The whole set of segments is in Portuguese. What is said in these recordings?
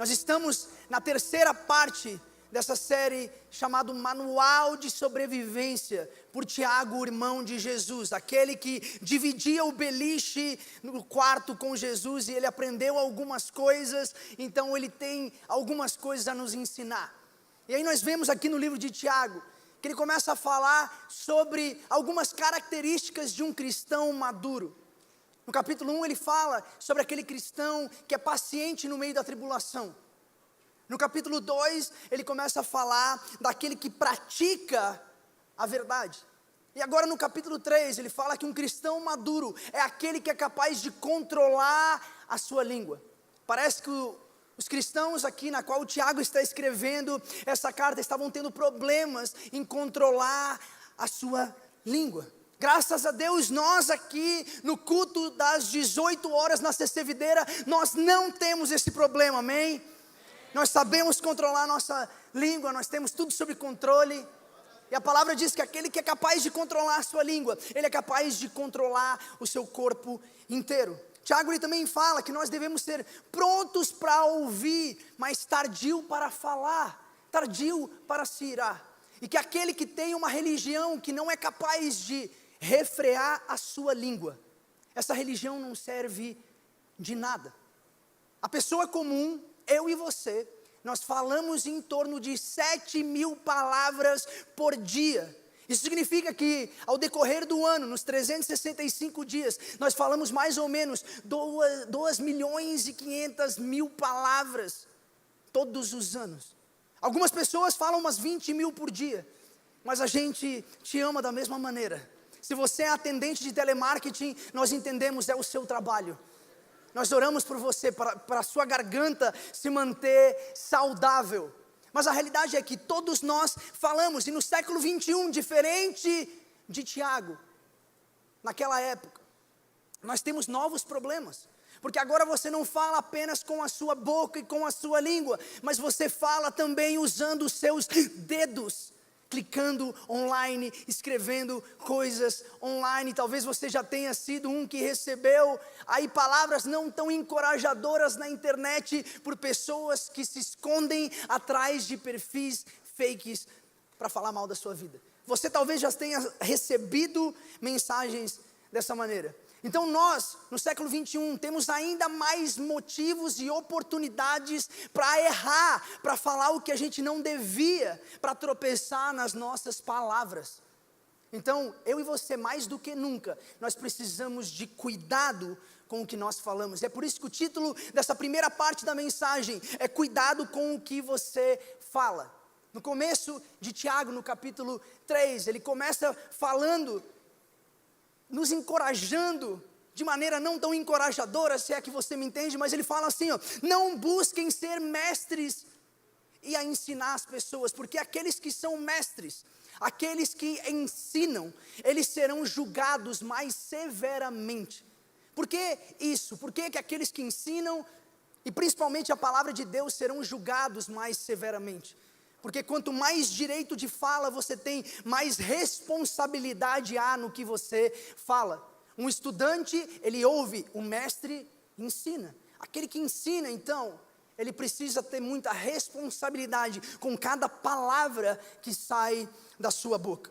Nós estamos na terceira parte dessa série chamada Manual de Sobrevivência, por Tiago, o irmão de Jesus, aquele que dividia o beliche no quarto com Jesus, e ele aprendeu algumas coisas, então ele tem algumas coisas a nos ensinar. E aí nós vemos aqui no livro de Tiago, que ele começa a falar sobre algumas características de um cristão maduro. No capítulo 1 ele fala sobre aquele cristão que é paciente no meio da tribulação. No capítulo 2 ele começa a falar daquele que pratica a verdade. E agora no capítulo 3 ele fala que um cristão maduro é aquele que é capaz de controlar a sua língua. Parece que os cristãos aqui na qual o Tiago está escrevendo essa carta estavam tendo problemas em controlar a sua língua. Graças a Deus, nós aqui no culto das 18 horas na CC Videira, nós não temos esse problema, amém? Nós sabemos controlar a nossa língua, nós temos tudo sob controle. E a palavra diz que aquele que é capaz de controlar a sua língua, ele é capaz de controlar o seu corpo inteiro. Tiago ele também fala que nós devemos ser prontos para ouvir, mas tardio para falar, tardio para se irar. E que aquele que tem uma religião que não é capaz de refrear a sua língua, essa religião não serve de nada. A pessoa comum, eu e você, nós falamos em torno de 7.000 palavras por dia. Isso significa que ao decorrer do ano, nos 365 dias, nós falamos mais ou menos 2.500.000 palavras todos os anos. Algumas pessoas falam umas 20.000 por dia, mas a gente te ama da mesma maneira. Se você é atendente de telemarketing, nós entendemos, é o seu trabalho. Nós oramos por você, para a sua garganta se manter saudável. Mas a realidade é que todos nós falamos, e no século 21, diferente de Tiago, naquela época, nós temos novos problemas. Porque agora você não fala apenas com a sua boca e com a sua língua, mas você fala também usando os seus dedos. Clicando online, escrevendo coisas online. Talvez você já tenha sido um que recebeu aí palavras não tão encorajadoras na internet por pessoas que se escondem atrás de perfis fakes para falar mal da sua vida. Você talvez já tenha recebido mensagens dessa maneira. Então nós, no século 21, temos ainda mais motivos e oportunidades para errar, para falar o que a gente não devia, para tropeçar nas nossas palavras. Então, eu e você, mais do que nunca, nós precisamos de cuidado com o que nós falamos. É por isso que o título dessa primeira parte da mensagem é Cuidado com o que você fala. No começo de Tiago, no capítulo 3, ele começa falando, nos encorajando, de maneira não tão encorajadora, se é que você me entende, mas ele fala assim, ó, não busquem ser mestres e a ensinar as pessoas, porque aqueles que são mestres, aqueles que ensinam, eles serão julgados mais severamente. Por que isso? Por que aqueles que ensinam, e principalmente a palavra de Deus, serão julgados mais severamente? Porque quanto mais direito de fala você tem, mais responsabilidade há no que você fala. Um estudante, ele ouve, o mestre ensina. Aquele que ensina, então, ele precisa ter muita responsabilidade com cada palavra que sai da sua boca.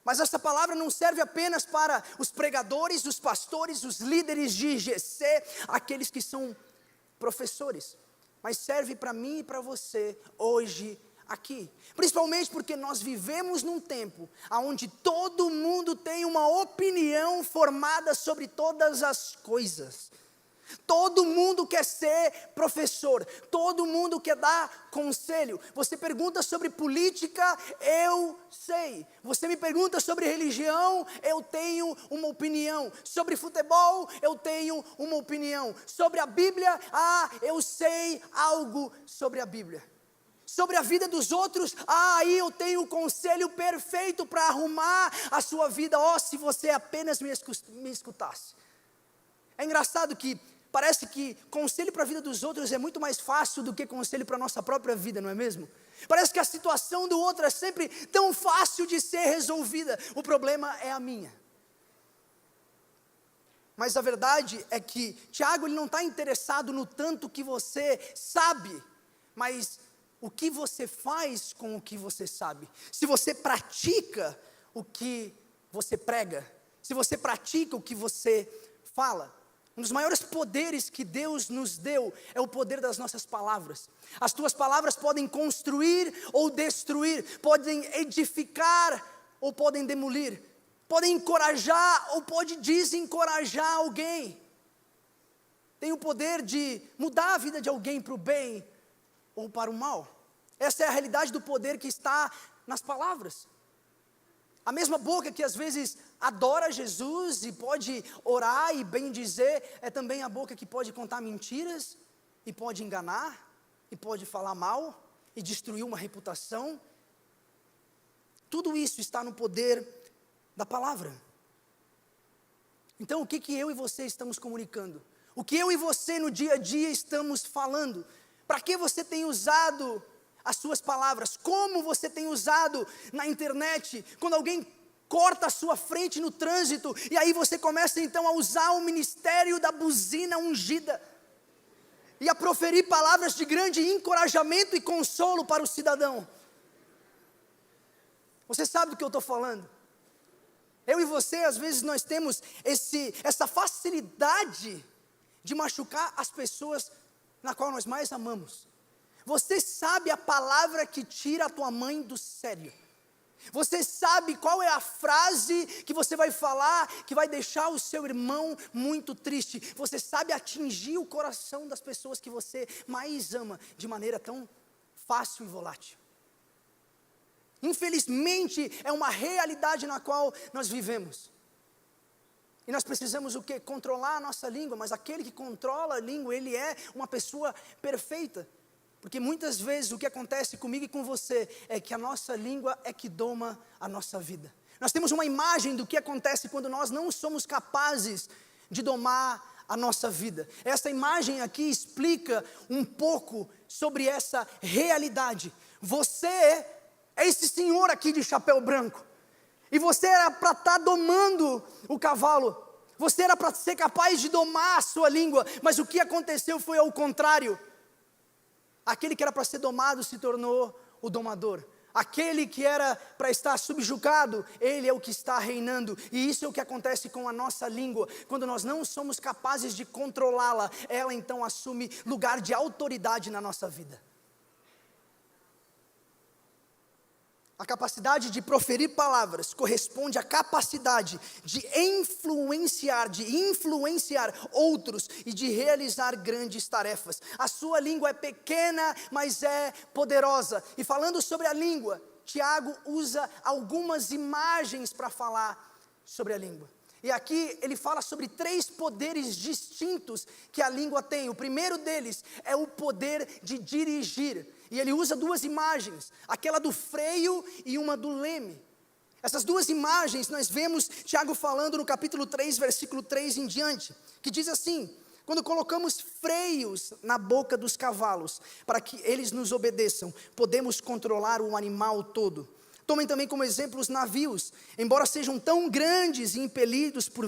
Mas essa palavra não serve apenas para os pregadores, os pastores, os líderes de IGC, aqueles que são professores. Mas serve para mim e para você hoje aqui. Principalmente porque nós vivemos num tempo onde todo mundo tem uma opinião formada sobre todas as coisas. Todo mundo quer ser professor, todo mundo quer dar conselho. Você pergunta sobre política, eu sei. Você me pergunta sobre religião, eu tenho uma opinião. Sobre futebol, eu tenho uma opinião. Sobre a Bíblia, eu sei algo sobre a Bíblia. Sobre a vida dos outros, aí eu tenho o conselho perfeito para arrumar a sua vida. Se você apenas me escutasse. É engraçado que parece que conselho para a vida dos outros é muito mais fácil do que conselho para a nossa própria vida, não é mesmo? Parece que a situação do outro é sempre tão fácil de ser resolvida. O problema é a minha. Mas a verdade é que Tiago ele não está interessado no tanto que você sabe, mas o que você faz com o que você sabe. Se você pratica o que você prega, se você pratica o que você fala. Um dos maiores poderes que Deus nos deu é o poder das nossas palavras. As tuas palavras podem construir ou destruir, podem edificar ou podem demolir, podem encorajar ou pode desencorajar alguém. Tem o poder de mudar a vida de alguém para o bem ou para o mal. Essa é a realidade do poder que está nas palavras. A mesma boca que às vezes adora Jesus e pode orar e bem dizer, é também a boca que pode contar mentiras, e pode enganar, e pode falar mal, e destruir uma reputação. Tudo isso está no poder da palavra. Então o que eu e você estamos comunicando? O que eu e você no dia a dia estamos falando? Para que você tem usado as suas palavras? Como você tem usado na internet? Quando alguém corta a sua frente no trânsito, e aí você começa então a usar o ministério da buzina ungida, e a proferir palavras de grande encorajamento e consolo para o cidadão. Você sabe do que eu estou falando? Eu e você, às vezes nós temos essa facilidade de machucar as pessoas na qual nós mais amamos. Você sabe a palavra que tira a tua mãe do sério. Você sabe qual é a frase que você vai falar que vai deixar o seu irmão muito triste. Você sabe atingir o coração das pessoas que você mais ama de maneira tão fácil e volátil. Infelizmente, é uma realidade na qual nós vivemos. E nós precisamos o quê? Controlar a nossa língua, mas aquele que controla a língua, ele é uma pessoa perfeita. Porque muitas vezes o que acontece comigo e com você é que a nossa língua é que doma a nossa vida. Nós temos uma imagem do que acontece quando nós não somos capazes de domar a nossa vida. Essa imagem aqui explica um pouco sobre essa realidade. Você é esse senhor aqui de chapéu branco. E você era para estar domando o cavalo. Você era para ser capaz de domar a sua língua. Mas o que aconteceu foi ao contrário. Aquele que era para ser domado se tornou o domador. Aquele que era para estar subjugado, ele é o que está reinando. E isso é o que acontece com a nossa língua. Quando nós não somos capazes de controlá-la, ela então assume lugar de autoridade na nossa vida. A capacidade de proferir palavras corresponde à capacidade de influenciar outros e de realizar grandes tarefas. A sua língua é pequena, mas é poderosa. E falando sobre a língua, Tiago usa algumas imagens para falar sobre a língua. E aqui ele fala sobre 3 poderes distintos que a língua tem. O primeiro deles é o poder de dirigir. E ele usa 2 imagens, aquela do freio e uma do leme. Essas 2 imagens nós vemos Tiago falando no capítulo 3, versículo 3 em diante, que diz assim: quando colocamos freios na boca dos cavalos, para que eles nos obedeçam, podemos controlar o animal todo. Tomem também como exemplo os navios, embora sejam tão grandes e impelidos por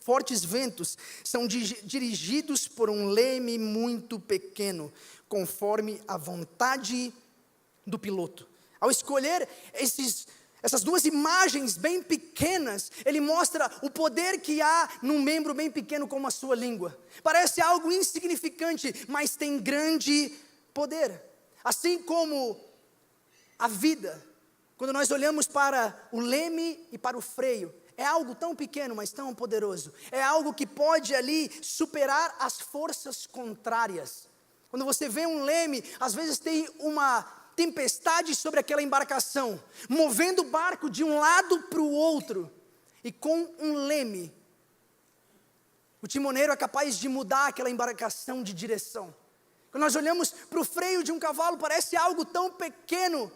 fortes ventos, são dirigidos por um leme muito pequeno, conforme a vontade do piloto. Ao escolher essas 2 imagens bem pequenas, ele mostra o poder que há num membro bem pequeno como a sua língua. Parece algo insignificante, mas tem grande poder. Assim como a vida, quando nós olhamos para o leme e para o freio, é algo tão pequeno, mas tão poderoso. É algo que pode ali superar as forças contrárias. Quando você vê um leme, às vezes tem uma tempestade sobre aquela embarcação, movendo o barco de um lado para o outro. E com um leme, o timoneiro é capaz de mudar aquela embarcação de direção. Quando nós olhamos para o freio de um cavalo, parece algo tão pequeno,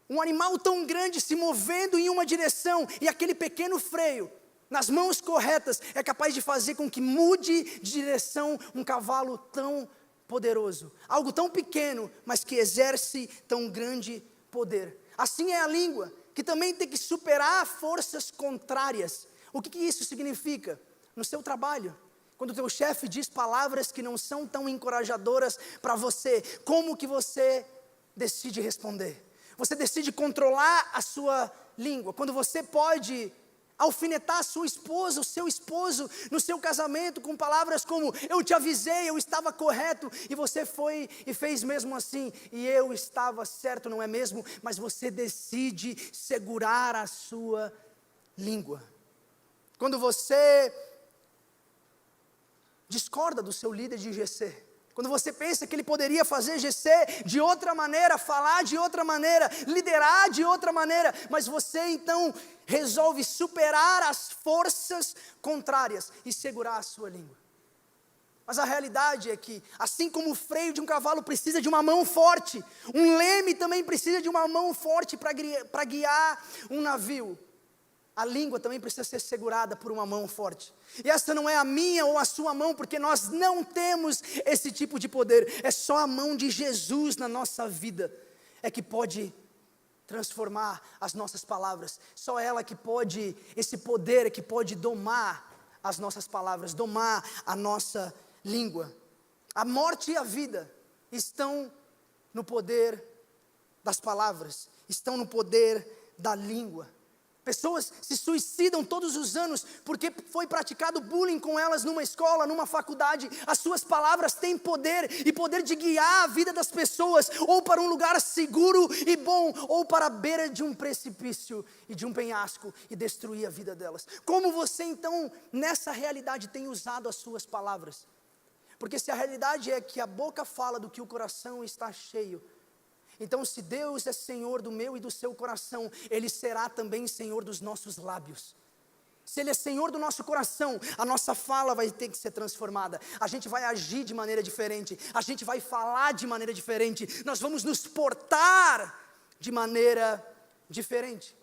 um animal tão grande se movendo em uma direção, e aquele pequeno freio, nas mãos corretas, é capaz de fazer com que mude de direção um cavalo tão poderoso. Algo tão pequeno, mas que exerce tão grande poder. Assim é a língua, que também tem que superar forças contrárias. O que isso significa? no seu trabalho, quando o teu chefe diz palavras que não são tão encorajadoras para você, como que você decide responder? Você decide controlar a sua língua, quando você pode alfinetar a sua esposa, o seu esposo, no seu casamento, com palavras como, eu te avisei, eu estava correto, e você foi e fez mesmo assim, e eu estava certo, não é mesmo? Mas você decide segurar a sua língua. Quando você discorda do seu líder de GC, quando você pensa que ele poderia fazer GC de outra maneira, falar de outra maneira, liderar de outra maneira, mas você então resolve superar as forças contrárias e segurar a sua língua. Mas a realidade é que, assim como o freio de um cavalo precisa de uma mão forte, um leme também precisa de uma mão forte para guiar um navio. A língua também precisa ser segurada por uma mão forte. E essa não é a minha ou a sua mão, porque nós não temos esse tipo de poder. É só a mão de Jesus na nossa vida é que pode transformar as nossas palavras. Só ela que pode, esse poder é que pode domar as nossas palavras, domar a nossa língua. A morte e a vida estão no poder das palavras, estão no poder da língua. Pessoas se suicidam todos os anos porque foi praticado bullying com elas numa escola, numa faculdade. As suas palavras têm poder, e poder de guiar a vida das pessoas, ou para um lugar seguro e bom, ou para a beira de um precipício e de um penhasco, e destruir a vida delas. Como você então, nessa realidade, tem usado as suas palavras? Porque se a realidade é que a boca fala do que o coração está cheio, então, se Deus é Senhor do meu e do seu coração, Ele será também Senhor dos nossos lábios. Se Ele é Senhor do nosso coração, a nossa fala vai ter que ser transformada. A gente vai agir de maneira diferente, a gente vai falar de maneira diferente, nós vamos nos portar de maneira diferente.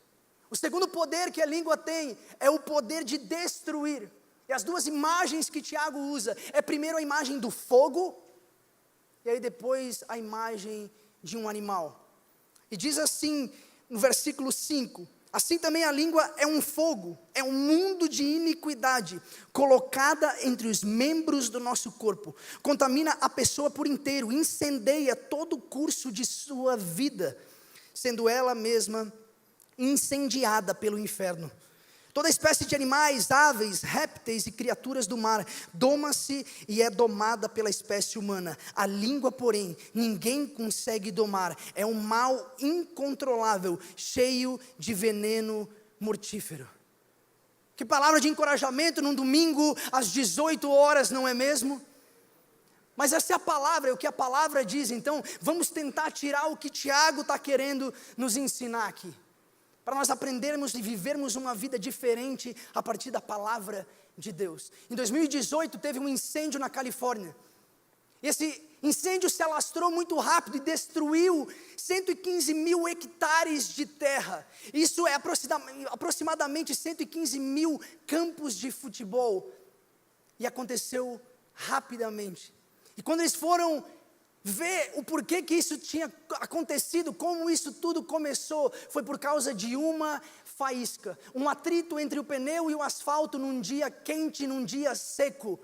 O segundo poder que a língua tem é o poder de destruir. E as duas imagens que Tiago usa, é primeiro a imagem do fogo, e aí depois a imagem de um animal. E diz assim no versículo 5: assim também a língua é um fogo, é um mundo de iniquidade, colocada entre os membros do nosso corpo, contamina a pessoa por inteiro, incendeia todo o curso de sua vida, sendo ela mesma incendiada pelo inferno. Toda espécie de animais, aves, répteis e criaturas do mar doma-se e é domada pela espécie humana. A língua, porém, ninguém consegue domar. É um mal incontrolável, cheio de veneno mortífero. Que palavra de encorajamento num domingo às 18 horas, não é mesmo? Mas essa é a palavra, é o que a palavra diz. Então, vamos tentar tirar o que Tiago está querendo nos ensinar aqui, para nós aprendermos e vivermos uma vida diferente a partir da palavra de Deus. Em 2018 teve um incêndio na Califórnia. Esse incêndio se alastrou muito rápido e destruiu 115 mil hectares de terra. Isso é aproximadamente 115 mil campos de futebol. E aconteceu rapidamente. E quando eles foram ver o porquê que isso tinha acontecido, como isso tudo começou, foi por causa de uma faísca, um atrito entre o pneu e o asfalto num dia quente, num dia seco,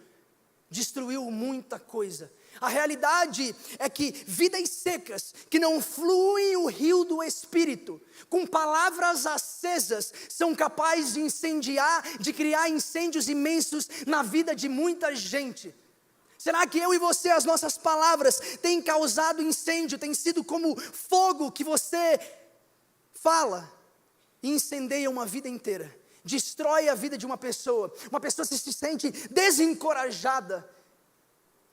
destruiu muita coisa. A realidade é que vidas secas, que não fluem o rio do Espírito, com palavras acesas, são capazes de incendiar, de criar incêndios imensos na vida de muita gente. Será que eu e você, as nossas palavras, têm causado incêndio, tem sido como fogo que você fala e incendeia uma vida inteira, destrói a vida de uma pessoa se sente desencorajada,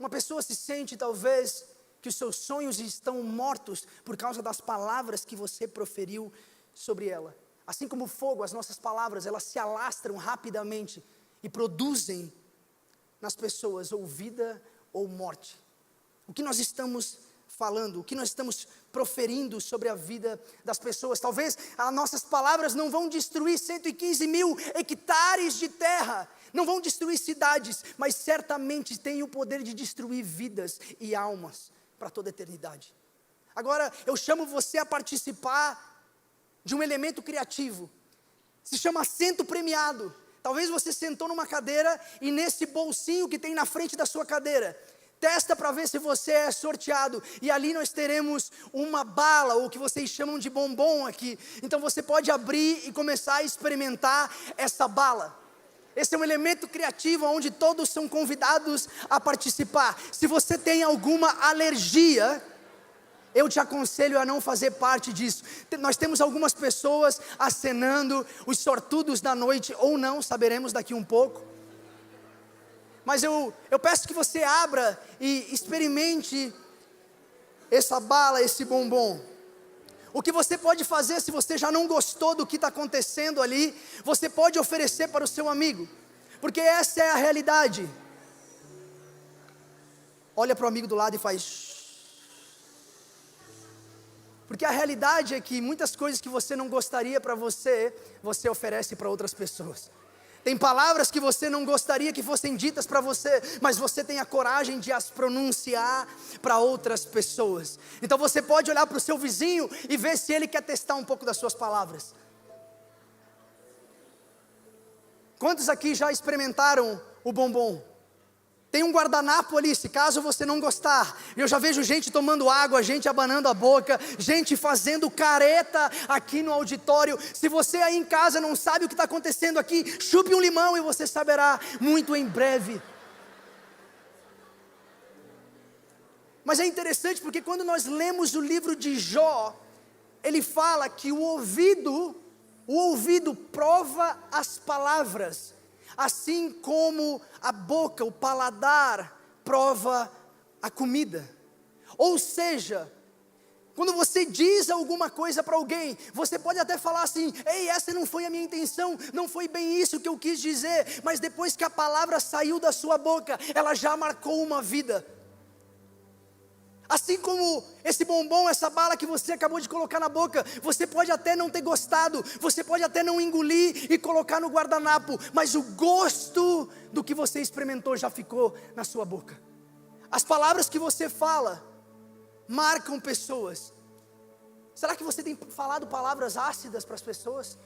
uma pessoa se sente talvez que os seus sonhos estão mortos por causa das palavras que você proferiu sobre ela. Assim como o fogo, as nossas palavras, elas se alastram rapidamente e produzem nas pessoas, ou vida ou morte. O que nós estamos falando, o que nós estamos proferindo sobre a vida das pessoas? Talvez as nossas palavras não vão destruir 115 mil hectares de terra, não vão destruir cidades, mas certamente tem o poder de destruir vidas e almas para toda a eternidade. Agora, eu chamo você a participar de um elemento criativo, se chama assento premiado. Talvez você sentou numa cadeira e nesse bolsinho que tem na frente da sua cadeira, testa para ver se você é sorteado. E ali nós teremos uma bala, ou o que vocês chamam de bombom aqui. Então você pode abrir e começar a experimentar essa bala. Esse é um elemento criativo onde todos são convidados a participar. Se você tem alguma alergia, eu te aconselho a não fazer parte disso. Nós temos algumas pessoas acenando, os sortudos da noite, ou não, saberemos daqui um pouco. Mas eu peço que você abra e experimente essa bala, esse bombom. O que você pode fazer, se você já não gostou do que está acontecendo ali, você pode oferecer para o seu amigo, porque essa é a realidade. Olha para o amigo do lado e faz... Porque a realidade é que muitas coisas que você não gostaria para você, você oferece para outras pessoas. Tem palavras que você não gostaria que fossem ditas para você, mas você tem a coragem de as pronunciar para outras pessoas. Então você pode olhar para o seu vizinho e ver se ele quer testar um pouco das suas palavras. Quantos aqui já experimentaram o bombom? Tem um guardanapo ali, se caso você não gostar. Eu já vejo gente tomando água, gente abanando a boca, gente fazendo careta aqui no auditório. Se você aí em casa não sabe o que está acontecendo aqui, chupe um limão e você saberá muito em breve. Mas é interessante porque quando nós lemos o livro de Jó, ele fala que o ouvido prova as palavras, assim como a boca, o paladar, prova a comida. Ou seja, quando você diz alguma coisa para alguém, você pode até falar assim: ei, essa não foi a minha intenção, não foi bem isso que eu quis dizer, mas depois que a palavra saiu da sua boca, ela já marcou uma vida. Assim como esse bombom, essa bala que você acabou de colocar na boca, você pode até não ter gostado, você pode até não engolir e colocar no guardanapo, mas o gosto do que você experimentou já ficou na sua boca. As palavras que você fala marcam pessoas. Será que você tem falado palavras ácidas para as pessoas?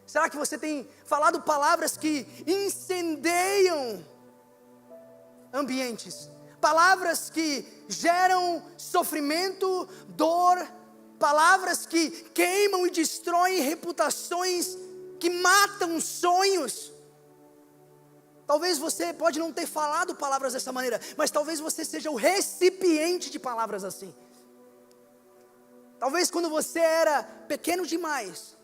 Será que você tem falado palavras que incendeiam ambientes? Palavras que geram sofrimento, dor, palavras que queimam e destroem reputações, que matam sonhos. Talvez você pode não ter falado palavras dessa maneira, mas talvez você seja o recipiente de palavras assim. Talvez quando você era pequeno demais,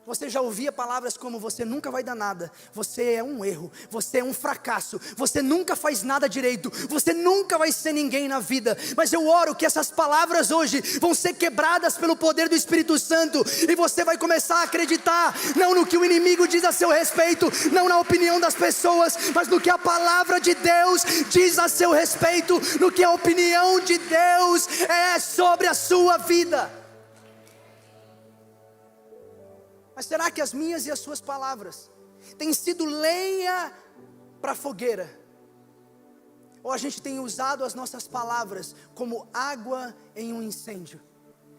você já ouvia palavras como: você nunca vai dar nada, você é um erro, você é um fracasso, você nunca faz nada direito, você nunca vai ser ninguém na vida. Mas eu oro que essas palavras hoje vão ser quebradas pelo poder do Espírito Santo, e você vai começar a acreditar, não no que o inimigo diz a seu respeito, não na opinião das pessoas, mas no que a palavra de Deus diz a seu respeito, no que a opinião de Deus é sobre a sua vida. Mas será que as minhas e as suas palavras têm sido lenha para a fogueira? Ou a gente tem usado as nossas palavras como água em um incêndio?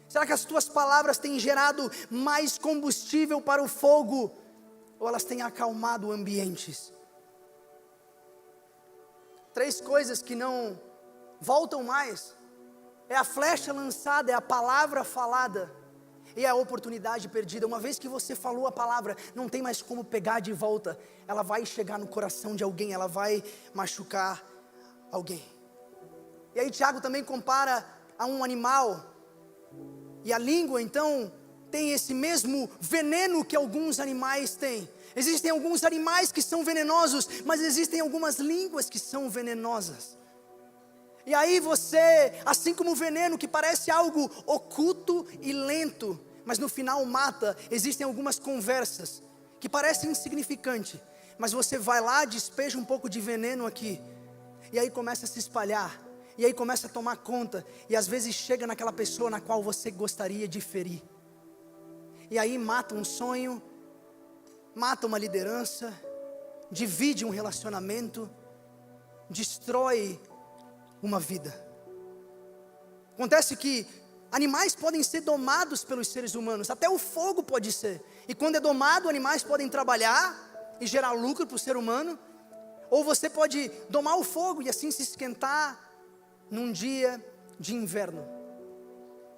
Será que as tuas palavras têm gerado mais combustível para o fogo? Ou elas têm acalmado ambientes? 3 coisas que não voltam mais: é a flecha lançada, é a palavra falada, e a oportunidade perdida. Uma vez que você falou a palavra, não tem mais como pegar de volta. Ela vai chegar no coração de alguém, ela vai machucar alguém. E aí Tiago também compara a um animal. E a língua então tem esse mesmo veneno que alguns animais têm. Existem alguns animais que são venenosos, mas existem algumas línguas que são venenosas. E aí você, assim como o veneno que parece algo oculto e lento, mas no final mata, existem algumas conversas que parecem insignificantes, mas você vai lá, despeja um pouco de veneno aqui, e aí começa a se espalhar, e aí começa a tomar conta, e às vezes chega naquela pessoa na qual você gostaria de ferir. E aí mata um sonho, mata uma liderança, divide um relacionamento, destrói uma vida. Acontece que animais podem ser domados pelos seres humanos, até o fogo pode ser. E quando é domado, animais podem trabalhar, e gerar lucro para o ser humano, ou você pode domar o fogo e assim se esquentar num dia de inverno.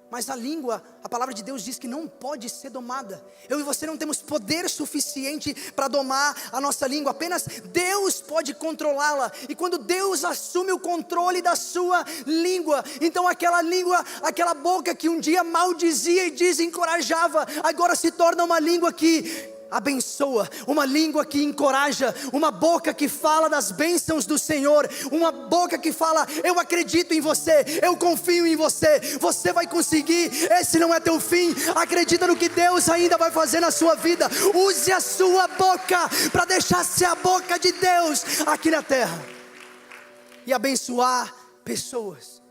Mas a língua, a palavra de Deus diz que não pode ser domada. Eu e você não temos poder suficiente para domar a nossa língua. Apenas Deus pode controlá-la. E quando Deus assume o controle da sua língua, então aquela língua, aquela boca que um dia maldizia e desencorajava, agora se torna uma língua que abençoa, uma língua que encoraja, uma boca que fala das bênçãos do Senhor, uma boca que fala: eu acredito em você, eu confio em você, você vai conseguir, esse não é teu fim, acredita no que Deus ainda vai fazer na sua vida. Use a sua boca para deixar ser a boca de Deus aqui na terra e abençoar pessoas.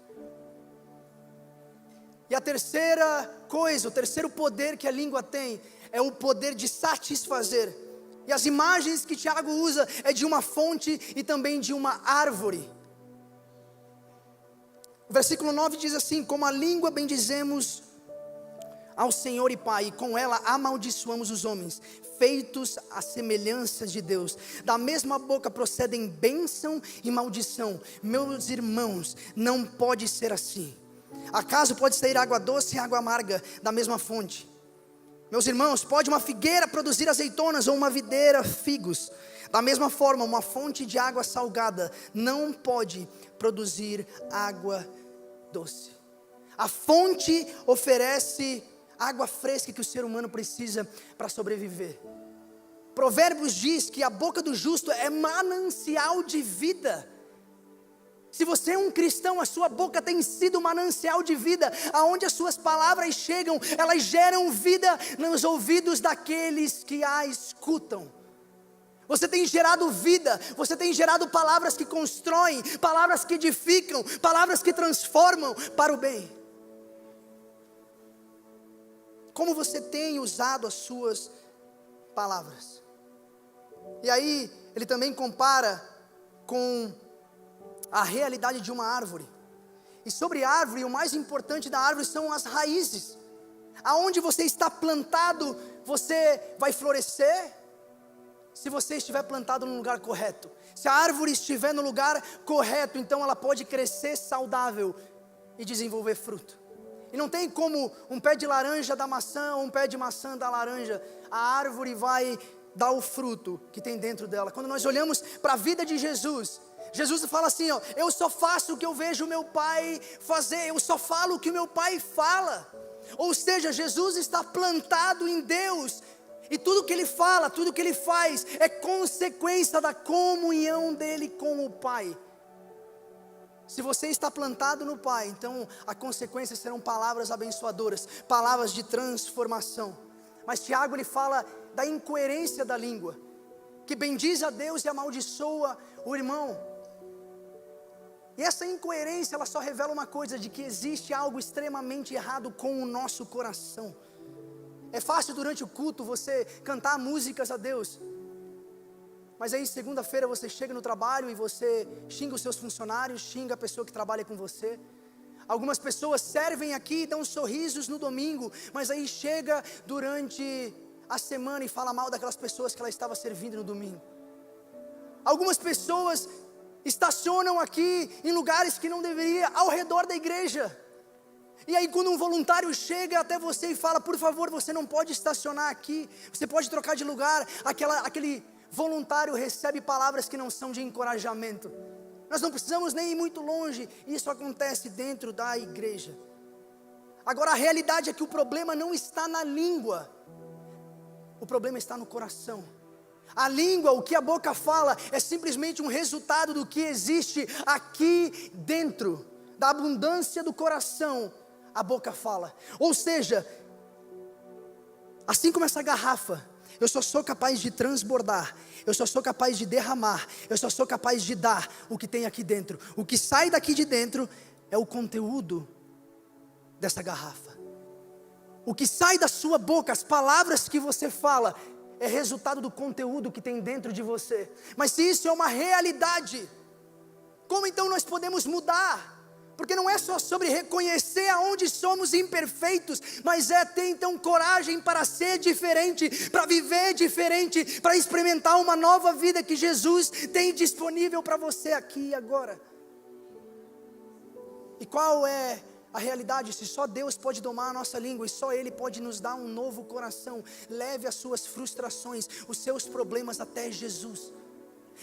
E a terceira coisa, o terceiro poder que a língua tem é o poder de satisfazer. E as imagens que Tiago usa é de uma fonte e também de uma árvore. O versículo 9 diz assim: como a língua bendizemos ao Senhor e Pai, e com ela amaldiçoamos os homens, feitos à semelhança de Deus. Da mesma boca procedem bênção e maldição. Meus irmãos, não pode ser assim. Acaso pode sair água doce e água amarga da mesma fonte? Meus irmãos, pode uma figueira produzir azeitonas ou uma videira figos? Da mesma forma, uma fonte de água salgada não pode produzir água doce. A fonte oferece água fresca que o ser humano precisa para sobreviver. Provérbios diz que a boca do justo é manancial de vida. Se você é um cristão, a sua boca tem sido um manancial de vida, aonde as suas palavras chegam, elas geram vida nos ouvidos daqueles que a escutam. Você tem gerado vida, você tem gerado palavras que constroem, palavras que edificam, palavras que transformam para o bem. Como você tem usado as suas palavras? E aí, ele também compara com a realidade de uma árvore. E sobre a árvore, o mais importante da árvore são as raízes. Aonde você está plantado, você vai florescer, se você estiver plantado no lugar correto. Se a árvore estiver no lugar correto, então ela pode crescer saudável e desenvolver fruto. E não tem como um pé de laranja dar maçã, ou um pé de maçã dar laranja. A árvore vai dar o fruto que tem dentro dela. Quando nós olhamos para a vida de Jesus, Jesus fala assim, ó: eu só faço o que eu vejo o meu Pai fazer, eu só falo o que o meu Pai fala. Ou seja, Jesus está plantado em Deus, e tudo que Ele fala, tudo que Ele faz é consequência da comunhão dEle com o Pai. Se você está plantado no Pai, então a consequência serão palavras abençoadoras, palavras de transformação. Mas Tiago, ele fala da incoerência da língua, que bendiz a Deus e amaldiçoa o irmão. E essa incoerência, ela só revela uma coisa: de que existe algo extremamente errado com o nosso coração. É fácil durante o culto você cantar músicas a Deus, mas aí segunda-feira você chega no trabalho e você xinga os seus funcionários, xinga a pessoa que trabalha com você. Algumas pessoas servem aqui e dão sorrisos no domingo, mas aí chega durante a semana e fala mal daquelas pessoas que ela estava servindo no domingo. Algumas pessoas estacionam aqui em lugares que não deveria, ao redor da igreja. E aí quando um voluntário chega até você e fala: por favor, você não pode estacionar aqui, você pode trocar de lugar, aquele voluntário recebe palavras que não são de encorajamento. Nós não precisamos nem ir muito longe, isso acontece dentro da igreja. Agora a realidade é que o problema não está na língua, o problema está no coração. A língua, o que a boca fala, é simplesmente um resultado do que existe aqui dentro. Da abundância do coração, a boca fala. Ou seja, assim como essa garrafa, eu só sou capaz de transbordar, eu só sou capaz de derramar, eu só sou capaz de dar o que tem aqui dentro. O que sai daqui de dentro é o conteúdo dessa garrafa. O que sai da sua boca, as palavras que você fala, é resultado do conteúdo que tem dentro de você. Mas se isso é uma realidade, como então nós podemos mudar? Porque não é só sobre reconhecer aonde somos imperfeitos, mas é ter então coragem para ser diferente, para viver diferente, para experimentar uma nova vida que Jesus tem disponível para você aqui e agora. E qual é a realidade? Se só Deus pode domar a nossa língua e só Ele pode nos dar um novo coração, leve as suas frustrações, os seus problemas até Jesus.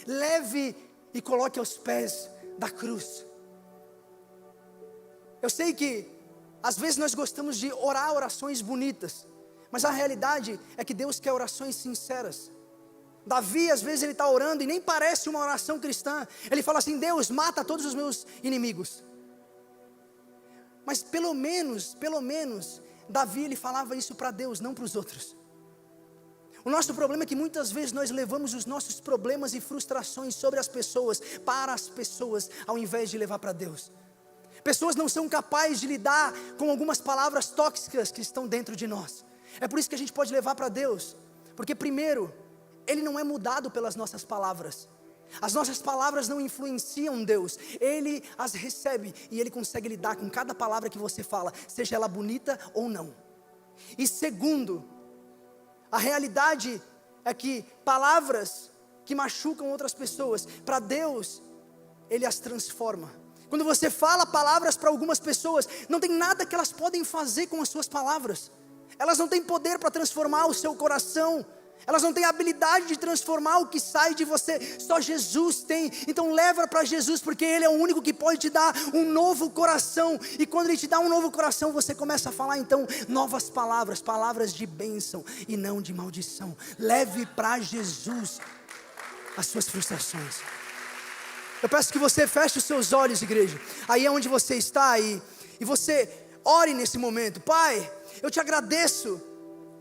Leve e coloque aos pés da cruz. Eu sei que às vezes nós gostamos de orar orações bonitas, mas a realidade é que Deus quer orações sinceras. Davi às vezes ele está orando e nem parece uma oração cristã. Ele fala assim: Deus, mata todos os meus inimigos. Mas pelo menos, Davi ele falava isso para Deus, não para os outros. O nosso problema é que muitas vezes nós levamos os nossos problemas e frustrações sobre as pessoas, para as pessoas, ao invés de levar para Deus. Pessoas não são capazes de lidar com algumas palavras tóxicas que estão dentro de nós. É por isso que a gente pode levar para Deus, porque primeiro, Ele não é mudado pelas nossas palavras. As nossas palavras não influenciam Deus, Ele as recebe e Ele consegue lidar com cada palavra que você fala, seja ela bonita ou não. E segundo, a realidade é que palavras que machucam outras pessoas, para Deus, Ele as transforma. Quando você fala palavras para algumas pessoas, não tem nada que elas podem fazer com as suas palavras. Elas não têm poder para transformar o seu coração. Elas não têm habilidade de transformar o que sai de você. Só Jesus tem. Então leva para Jesus, porque Ele é o único que pode te dar um novo coração. E quando Ele te dá um novo coração, você começa a falar então novas palavras, palavras de bênção e não de maldição. Leve para Jesus as suas frustrações. Eu peço que você feche os seus olhos, igreja. Aí é onde você está e você ore nesse momento. Pai, eu te agradeço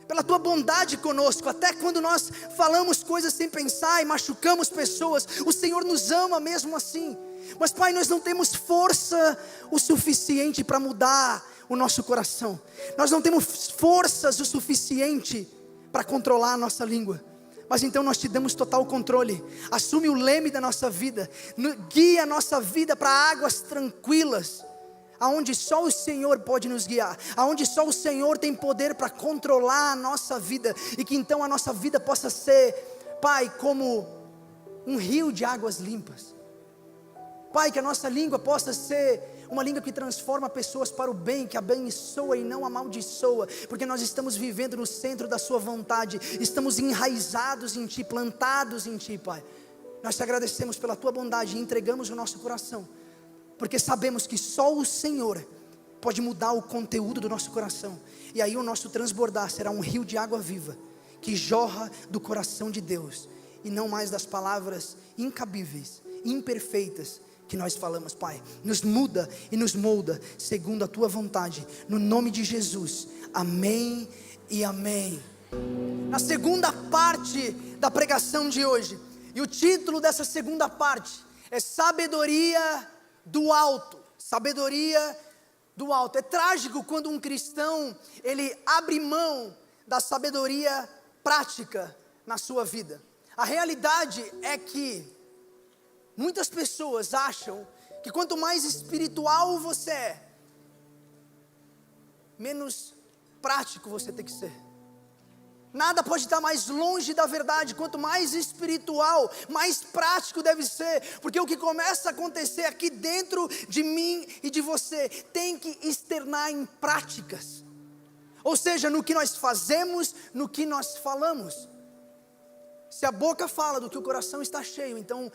pela tua bondade conosco. Até quando nós falamos coisas sem pensar e machucamos pessoas, o Senhor nos ama mesmo assim. Mas Pai, nós não temos força o suficiente para mudar o nosso coração. Nós não temos forças o suficiente para controlar a nossa língua. Mas então nós te damos total controle. Assume o leme da nossa vida, guia a nossa vida para águas tranquilas, aonde só o Senhor pode nos guiar, aonde só o Senhor tem poder para controlar a nossa vida, e que então a nossa vida possa ser, Pai, como um rio de águas limpas. Pai, que a nossa língua possa ser uma língua que transforma pessoas para o bem, que abençoa e não amaldiçoa, porque nós estamos vivendo no centro da sua vontade, estamos enraizados em Ti, plantados em Ti, Pai. Nós te agradecemos pela Tua bondade e entregamos o nosso coração, porque sabemos que só o Senhor pode mudar o conteúdo do nosso coração, e aí o nosso transbordar será um rio de água viva, que jorra do coração de Deus, e não mais das palavras incabíveis, imperfeitas, que nós falamos. Pai, nos muda e nos molda, segundo a Tua vontade, no nome de Jesus, amém e amém. Na segunda parte da pregação de hoje, e o título dessa segunda parte, é sabedoria do alto. Sabedoria do alto. É trágico quando um cristão, ele abre mão da sabedoria prática na sua vida. A realidade é que muitas pessoas acham que quanto mais espiritual você é, menos prático você tem que ser. Nada pode estar mais longe da verdade. Quanto mais espiritual, mais prático deve ser, porque o que começa a acontecer aqui dentro de mim e de você tem que externar em práticas, ou seja, no que nós fazemos, no que nós falamos. Se a boca fala do que o coração está cheio, então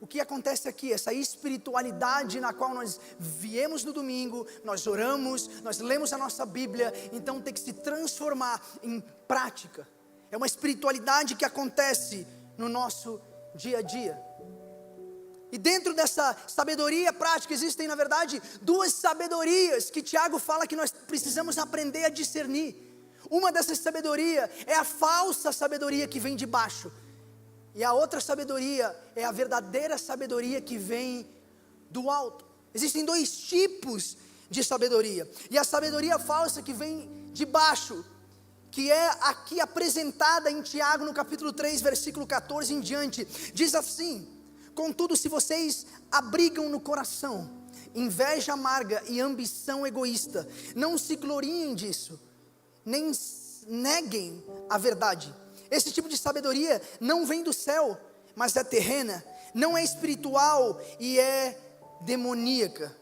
o que acontece aqui, essa espiritualidade na qual nós viemos no domingo, nós oramos, nós lemos a nossa Bíblia, então tem que se transformar em prática. É uma espiritualidade que acontece no nosso dia a dia. E dentro dessa sabedoria prática existem, na verdade, duas sabedorias que Tiago fala que nós precisamos aprender a discernir. Uma dessas sabedorias é a falsa sabedoria que vem de baixo. E a outra sabedoria é a verdadeira sabedoria que vem do alto. Existem dois tipos de sabedoria. E a sabedoria falsa que vem de baixo, que é aqui apresentada em Tiago no capítulo 3, versículo 14 em diante, diz assim: Contudo, se vocês abrigam no coração inveja amarga e ambição egoísta, não se gloriem disso, nem neguem a verdade. Esse tipo de sabedoria não vem do céu, mas é terrena, não é espiritual e é demoníaca.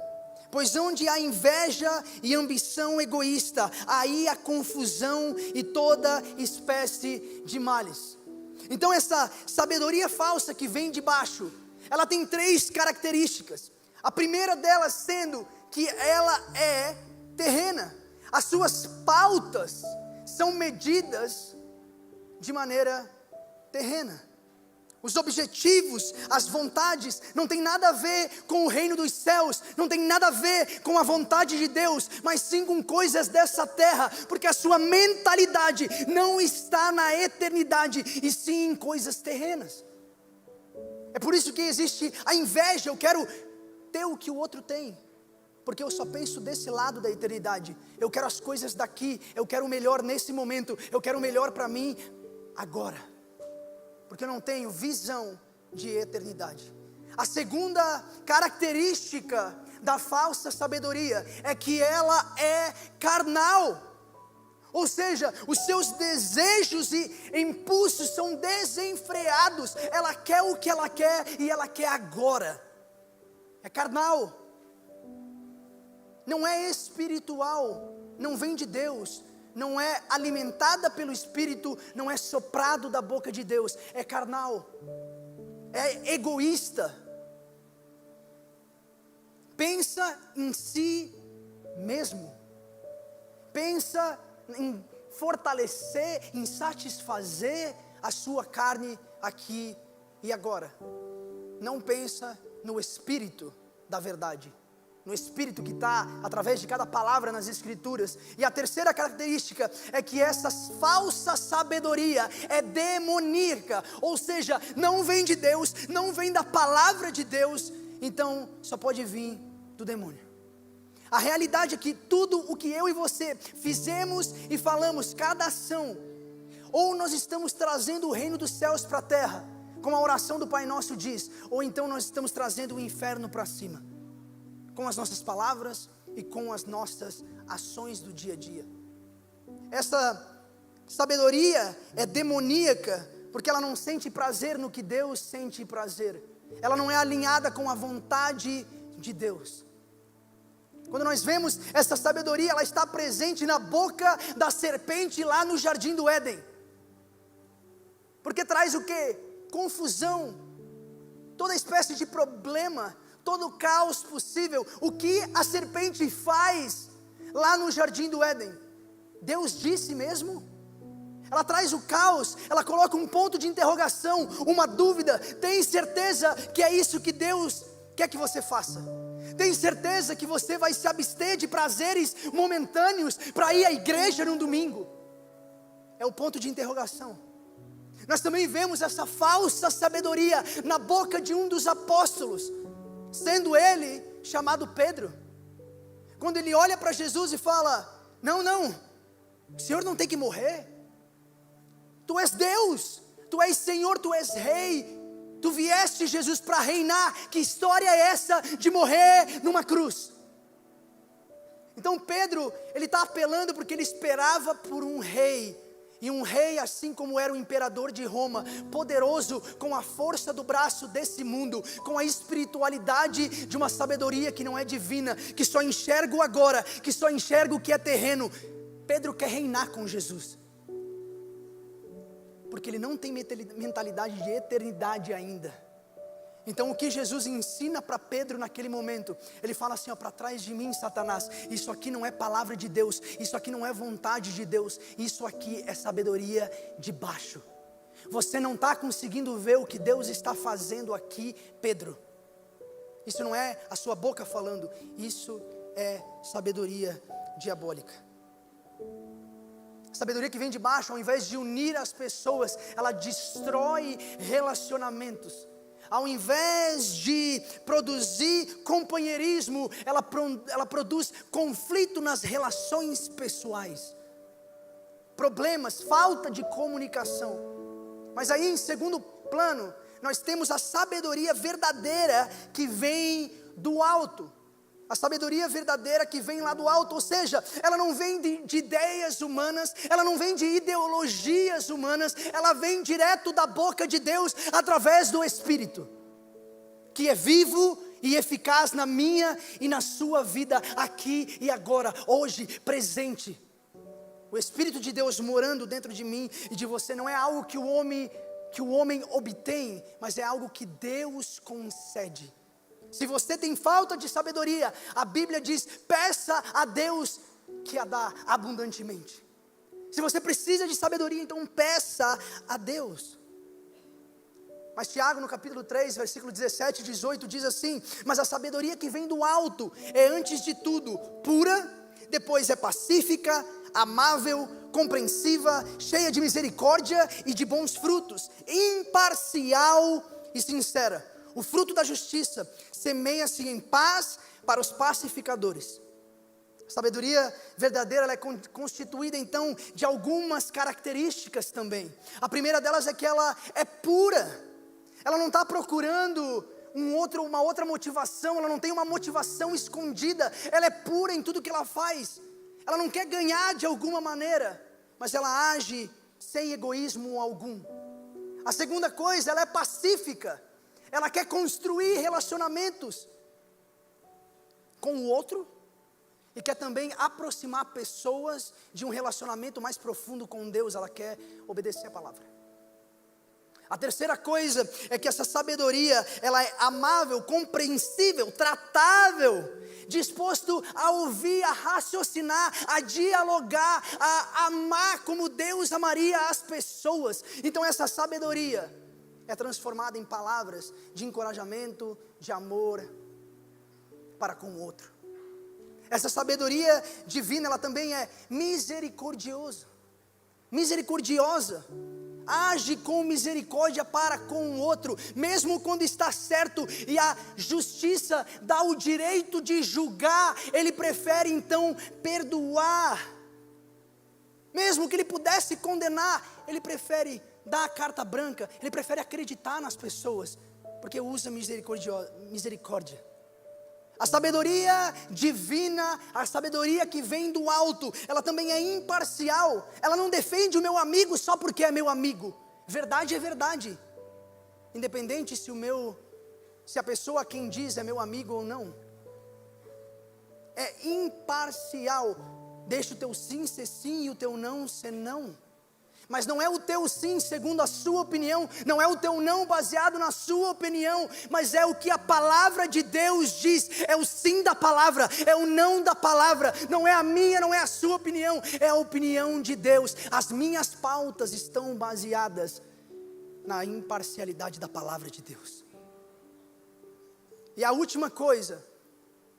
Pois onde há inveja e ambição egoísta, aí há confusão e toda espécie de males. Então essa sabedoria falsa que vem de baixo, ela tem 3 características. A primeira delas sendo que ela é terrena. As suas pautas são medidas de maneira terrena. Os objetivos, as vontades, não tem nada a ver com o reino dos céus, não tem nada a ver com a vontade de Deus, mas sim com coisas dessa terra, porque a sua mentalidade não está na eternidade, e sim em coisas terrenas. É por isso que existe a inveja. Eu quero ter o que o outro tem, porque eu só penso desse lado da eternidade. Eu quero as coisas daqui, eu quero o melhor nesse momento, eu quero o melhor para mim agora, porque eu não tenho visão de eternidade. A segunda característica da falsa sabedoria é que ela é carnal, ou seja, os seus desejos e impulsos são desenfreados. Ela quer o que ela quer e ela quer agora. É carnal, não é espiritual, não vem de Deus, não é alimentada pelo Espírito, não é soprado da boca de Deus, é carnal, é egoísta, pensa em si mesmo, pensa em fortalecer, em satisfazer a sua carne aqui e agora, não pensa no Espírito da verdade, no Espírito que está através de cada palavra nas Escrituras. E a terceira característica é que essa falsa sabedoria é demoníaca, ou seja, não vem de Deus, não vem da palavra de Deus, então só pode vir do demônio. A realidade é que tudo o que eu e você fizemos e falamos, cada ação, ou nós estamos trazendo o reino dos céus para a terra, como a oração do Pai Nosso diz, ou então nós estamos trazendo o inferno para cima, com as nossas palavras e com as nossas ações do dia a dia. Essa sabedoria é demoníaca, porque ela não sente prazer no que Deus sente prazer, ela não é alinhada com a vontade de Deus. Quando nós vemos essa sabedoria, ela está presente na boca da serpente lá no jardim do Éden, porque traz o quê? Confusão, toda espécie de problema, todo o caos possível. O que a serpente faz lá no jardim do Éden? Deus disse mesmo? Ela traz o caos, ela coloca um ponto de interrogação, uma dúvida. Tem certeza que é isso que Deus quer que você faça? Tem certeza que você vai se abster de prazeres momentâneos para ir à igreja no domingo? É o ponto de interrogação. Nós também vemos essa falsa sabedoria na boca de um dos apóstolos, sendo ele chamado Pedro, quando ele olha para Jesus e fala: não, o Senhor não tem que morrer, Tu és Deus, Tu és Senhor, Tu és Rei, Tu vieste, Jesus, para reinar. Que história é essa de morrer numa cruz? Então Pedro, ele está apelando porque ele esperava por um rei, e um rei assim como era o imperador de Roma, poderoso, com a força do braço desse mundo, com a espiritualidade de uma sabedoria que não é divina, que só enxerga o agora, que só enxerga o que é terreno. Pedro quer reinar com Jesus, porque ele não tem mentalidade de eternidade ainda. Então o que Jesus ensina para Pedro naquele momento, ele fala assim: para trás de mim, Satanás, isso aqui não é palavra de Deus, isso aqui não é vontade de Deus, isso aqui é sabedoria de baixo. Você não está conseguindo ver o que Deus está fazendo aqui, Pedro. Isso não é a sua boca falando, isso é sabedoria diabólica. Sabedoria que vem de baixo, ao invés de unir as pessoas, ela destrói relacionamentos. Ao invés de produzir companheirismo, ela produz conflito nas relações pessoais, problemas, falta de comunicação. Mas aí, em segundo plano, nós temos a sabedoria verdadeira que vem do alto. A sabedoria verdadeira que vem lá do alto, ou seja, ela não vem de ideias humanas, ela não vem de ideologias humanas, ela vem direto da boca de Deus, através do Espírito, que é vivo e eficaz na minha e na sua vida, aqui e agora, hoje, presente. O Espírito de Deus morando dentro de mim e de você não é algo que o homem obtém, mas é algo que Deus concede. Se você tem falta de sabedoria, a Bíblia diz, peça a Deus que a dá abundantemente. Se você precisa de sabedoria, então peça a Deus. Mas Tiago no capítulo 3, versículo 17 e 18 diz assim: mas a sabedoria que vem do alto é antes de tudo pura, depois é pacífica, amável, compreensiva, cheia de misericórdia e de bons frutos, imparcial e sincera. O fruto da justiça semeia-se em paz para os pacificadores. A sabedoria verdadeira ela é constituída então de algumas características também. A primeira delas é que ela é pura. Ela não está procurando uma outra motivação, ela não tem uma motivação escondida. Ela é pura em tudo que ela faz. Ela não quer ganhar de alguma maneira, mas ela age sem egoísmo algum. A segunda coisa, ela é pacífica. Ela quer construir relacionamentos com o outro e quer também aproximar pessoas de um relacionamento mais profundo com Deus. Ela quer obedecer a palavra. A terceira coisa é que essa sabedoria, ela é amável, compreensível, tratável, disposto a ouvir, a raciocinar, a dialogar, a amar como Deus amaria as pessoas. Então essa sabedoria é transformada em palavras de encorajamento, de amor para com o outro. Essa sabedoria divina, ela também é misericordiosa. Age com misericórdia para com o outro, mesmo quando está certo e a justiça dá o direito de julgar, ele prefere então perdoar. Mesmo que ele pudesse condenar, ele prefere dar a carta branca, ele prefere acreditar nas pessoas, porque usa misericórdia. A sabedoria divina, a sabedoria que vem do alto, ela também é imparcial. Ela não defende o meu amigo só porque é meu amigo. Verdade é verdade, independente se a pessoa a quem diz é meu amigo ou não. É imparcial. Deixa o teu sim ser sim e o teu não ser não. Mas não é o teu sim segundo a sua opinião, não é o teu não baseado na sua opinião, mas é o que a palavra de Deus diz, é o sim da palavra, é o não da palavra, não é a minha, não é a sua opinião, é a opinião de Deus. As minhas pautas estão baseadas na imparcialidade da palavra de Deus. E a última coisa,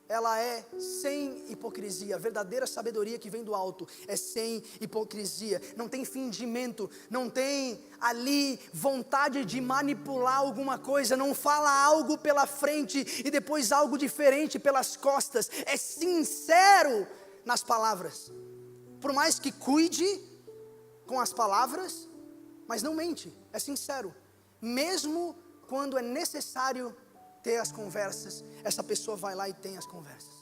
ela é sem hipocrisia. A verdadeira sabedoria que vem do alto é sem hipocrisia. Não tem fingimento, não tem ali vontade de manipular alguma coisa, não fala algo pela frente e depois algo diferente pelas costas. É sincero nas palavras, por mais que cuide com as palavras, mas não mente, é sincero. Mesmo quando é necessário ter as conversas, essa pessoa vai lá e tem as conversas.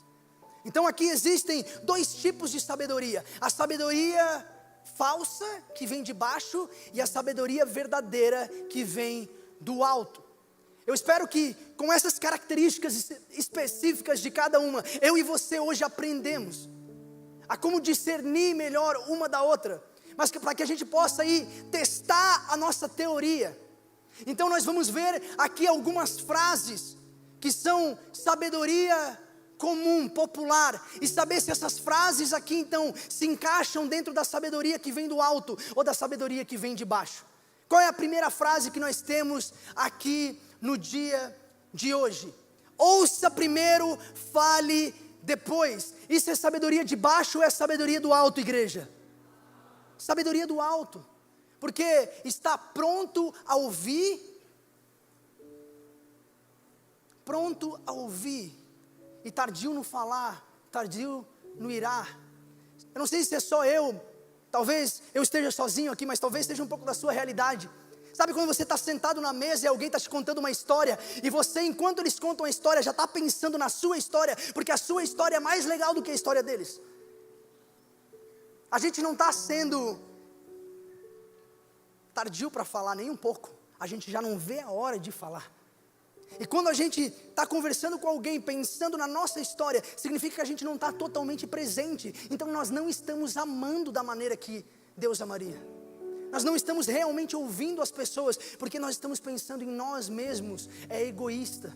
Então aqui existem dois tipos de sabedoria: a sabedoria falsa que vem de baixo e a sabedoria verdadeira que vem do alto. Eu espero que com essas características específicas de cada uma, eu e você hoje aprendemos a como discernir melhor uma da outra, mas para que a gente possa aí testar a nossa teoria. Então nós vamos ver aqui algumas frases que são sabedoria comum, popular, e saber se essas frases aqui então se encaixam dentro da sabedoria que vem do alto ou da sabedoria que vem de baixo. Qual é a primeira frase que nós temos aqui no dia de hoje? Ouça primeiro, fale depois. Isso é sabedoria de baixo ou é sabedoria do alto, igreja? Sabedoria do alto. Porque está pronto a ouvir, e tardio no falar, tardio no irar. Eu não sei se é só eu, talvez eu esteja sozinho aqui, mas talvez seja um pouco da sua realidade. Sabe quando você está sentado na mesa e alguém está te contando uma história, e você, enquanto eles contam a história, já está pensando na sua história, porque a sua história é mais legal do que a história deles. A gente não está sendo tardio para falar nem um pouco, a gente já não vê a hora de falar. E quando a gente está conversando com alguém, pensando na nossa história, significa que a gente não está totalmente presente, então nós não estamos amando da maneira que Deus amaria. Nós não estamos realmente ouvindo as pessoas, porque nós estamos pensando em nós mesmos, é egoísta.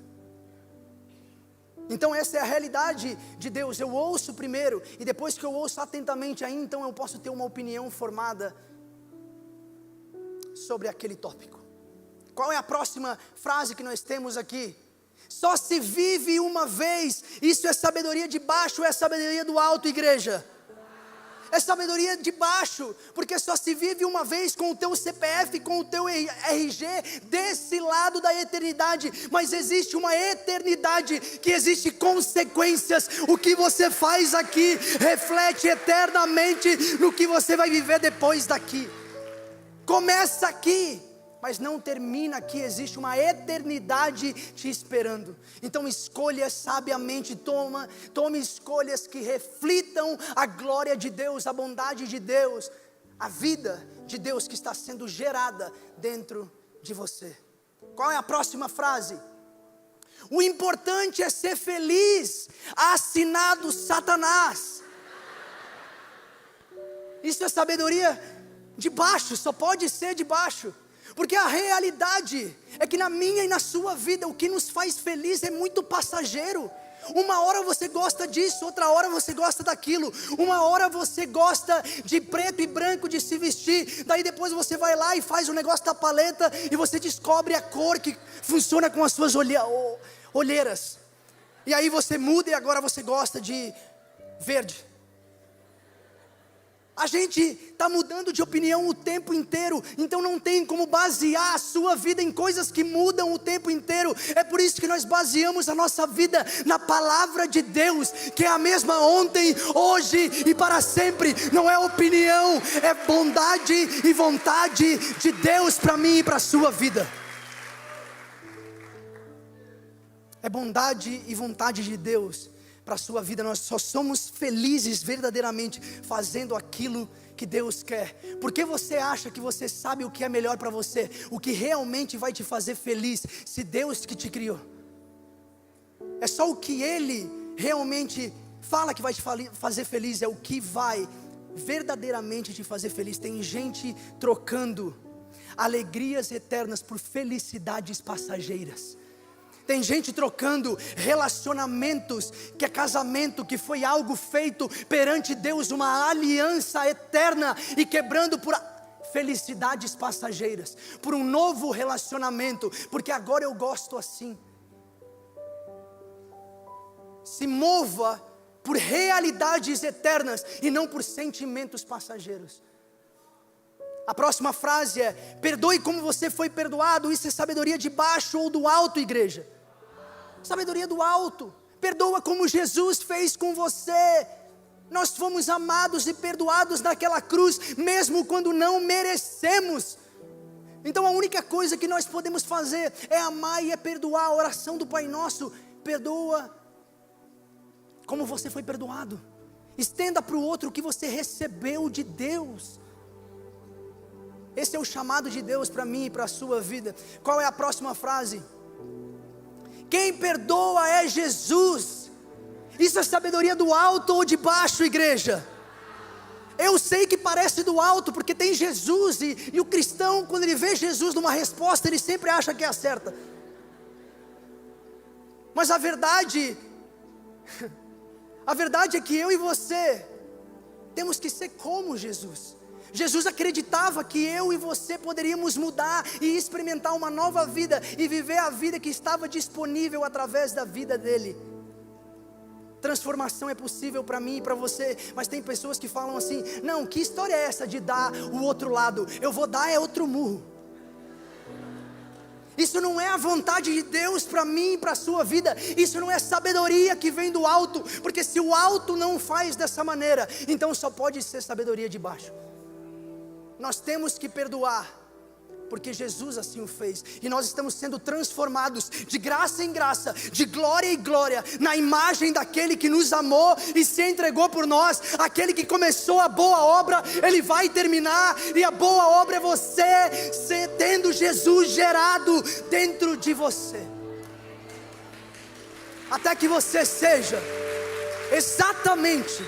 Então essa é a realidade de Deus, eu ouço primeiro, e depois que eu ouço atentamente, aí então eu posso ter uma opinião formada sobre aquele tópico. Qual é a próxima frase que nós temos aqui? Só se vive uma vez, isso é sabedoria de baixo ou é sabedoria do alto, igreja? É sabedoria de baixo, porque só se vive uma vez com o teu CPF, com o teu RG, desse lado da eternidade, mas existe uma eternidade, que existe consequências, o que você faz aqui, reflete eternamente no que você vai viver depois daqui, começa aqui, mas não termina aqui, existe uma eternidade te esperando. Então escolha sabiamente, tome escolhas que reflitam a glória de Deus, a bondade de Deus, a vida de Deus que está sendo gerada dentro de você. Qual é a próxima frase? O importante é ser feliz, assinado Satanás. Isso é sabedoria de baixo, só pode ser de baixo. Porque a realidade é que na minha e na sua vida, o que nos faz feliz é muito passageiro. Uma hora você gosta disso, outra hora você gosta daquilo. Uma hora você gosta de preto e branco de se vestir, daí depois você vai lá e faz o negócio da paleta e você descobre a cor que funciona com as suas olheiras. E aí você muda e agora você gosta de verde. A gente está mudando de opinião o tempo inteiro, então não tem como basear a sua vida em coisas que mudam o tempo inteiro. É por isso que nós baseamos a nossa vida na palavra de Deus, que é a mesma ontem, hoje e para sempre. Não é opinião, é bondade e vontade de Deus para mim e para a sua vida. É bondade e vontade de Deus para a sua vida. Nós só somos felizes verdadeiramente fazendo aquilo que Deus quer. Porque você acha que você sabe o que é melhor para você, o que realmente vai te fazer feliz, se Deus que te criou? É só o que Ele realmente fala que vai te fazer feliz, é o que vai verdadeiramente te fazer feliz. Tem gente trocando alegrias eternas por felicidades passageiras. Tem gente trocando relacionamentos, que é casamento, que foi algo feito perante Deus, uma aliança eterna, e quebrando por felicidades passageiras, por um novo relacionamento, porque agora eu gosto assim. Se mova por realidades eternas e não por sentimentos passageiros. A próxima frase é: perdoe como você foi perdoado. Isso é sabedoria de baixo ou do alto, igreja? Sabedoria do alto. Perdoa como Jesus fez com você. Nós fomos amados e perdoados naquela cruz, mesmo quando não merecemos. Então a única coisa que nós podemos fazer é amar e é perdoar. A oração do Pai Nosso: perdoa como você foi perdoado. Estenda para o outro o que você recebeu de Deus. Esse é o chamado de Deus para mim e para a sua vida. Qual é a próxima frase? Quem perdoa é Jesus. Isso é sabedoria do alto ou de baixo, igreja? Eu sei que parece do alto, porque tem Jesus, e o cristão, quando ele vê Jesus numa resposta, ele sempre acha que é a certa. Mas a verdade é que eu e você temos que ser como Jesus. Jesus acreditava que eu e você poderíamos mudar e experimentar uma nova vida e viver a vida que estava disponível através da vida dele. Transformação é possível para mim e para você, mas tem pessoas que falam assim: não, que história é essa de dar o outro lado? Eu vou dar outro murro. Isso não é a vontade de Deus para mim e para a sua vida. Isso não é sabedoria que vem do alto, porque se o alto não faz dessa maneira, então só pode ser sabedoria de baixo. Nós temos que perdoar porque Jesus assim o fez, e nós estamos sendo transformados de graça em graça, de glória em glória, na imagem daquele que nos amou e se entregou por nós. Aquele que começou a boa obra, Ele vai terminar, e a boa obra é você tendo Jesus gerado dentro de você, até que você seja exatamente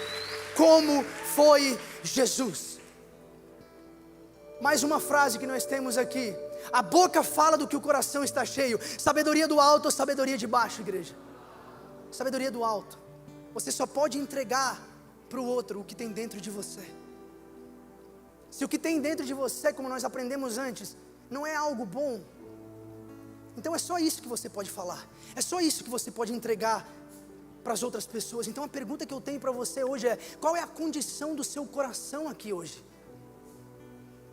como foi Jesus. Mais uma frase que nós temos aqui: a boca fala do que o coração está cheio. Sabedoria do alto ou sabedoria de baixo, igreja? Sabedoria do alto. Você só pode entregar para o outro o que tem dentro de você. Se o que tem dentro de você, como nós aprendemos antes, não é algo bom, então é só isso que você pode falar, é só isso que você pode entregar para as outras pessoas. Então a pergunta que eu tenho para você hoje é: qual é a condição do seu coração aqui hoje?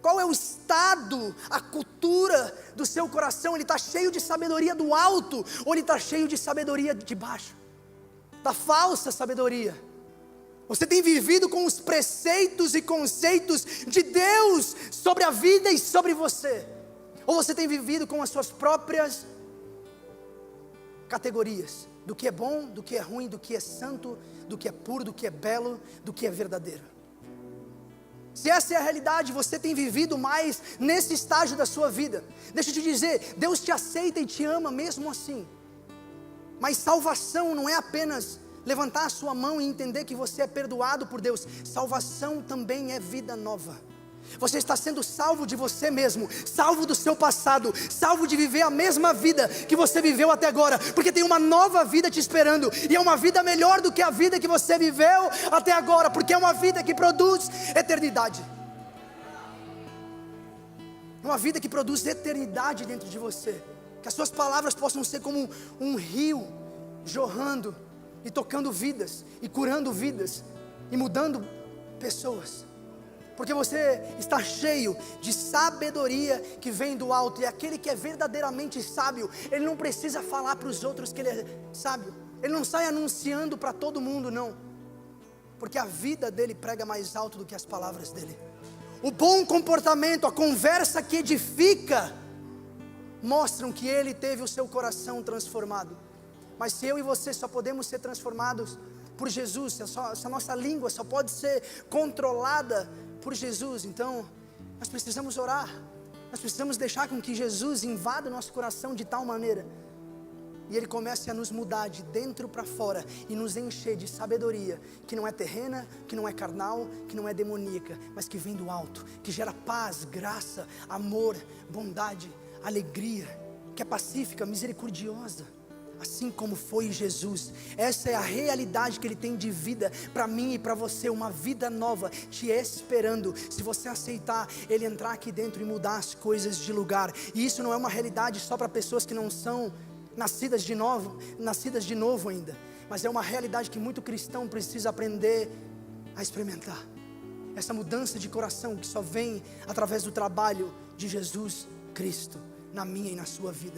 Qual é o estado, a cultura do seu coração? Ele está cheio de sabedoria do alto, ou ele está cheio de sabedoria de baixo, da falsa sabedoria? Você tem vivido com os preceitos e conceitos de Deus sobre a vida e sobre você? Ou você tem vivido com as suas próprias categorias, do que é bom, do que é ruim, do que é santo, do que é puro, do que é belo, do que é verdadeiro? Se essa é a realidade, você tem vivido mais nesse estágio da sua vida. Deixa eu te dizer, Deus te aceita e te ama mesmo assim. Mas salvação não é apenas levantar a sua mão e entender que você é perdoado por Deus. Salvação também é vida nova. Você está sendo salvo de você mesmo, salvo do seu passado, salvo de viver a mesma vida que você viveu até agora, porque tem uma nova vida te esperando, e é uma vida melhor do que a vida que você viveu até agora, porque é uma vida que produz eternidade. Uma vida que produz eternidade dentro de você. Que as suas palavras possam ser como um rio jorrando e tocando vidas, e curando vidas, e mudando pessoas. Porque você está cheio de sabedoria que vem do alto. E aquele que é verdadeiramente sábio, ele não precisa falar para os outros que ele é sábio. Ele não sai anunciando para todo mundo, não. Porque a vida dele prega mais alto do que as palavras dele. O bom comportamento, a conversa que edifica, mostram que ele teve o seu coração transformado. Mas se eu e você só podemos ser transformados por Jesus, se a nossa língua só pode ser controlada por Jesus, então nós precisamos orar, nós precisamos deixar com que Jesus invada o nosso coração de tal maneira, e Ele comece a nos mudar de dentro para fora, e nos encher de sabedoria, que não é terrena, que não é carnal, que não é demoníaca, mas que vem do alto, que gera paz, graça, amor, bondade, alegria, que é pacífica, misericordiosa, assim como foi Jesus. Essa é a realidade que Ele tem de vida para mim e para você, uma vida nova te esperando, se você aceitar Ele entrar aqui dentro e mudar as coisas de lugar. E isso não é uma realidade só para pessoas que não são nascidas de novo ainda, mas é uma realidade que muito cristão precisa aprender a experimentar. Essa mudança de coração que só vem através do trabalho de Jesus Cristo na minha e na sua vida.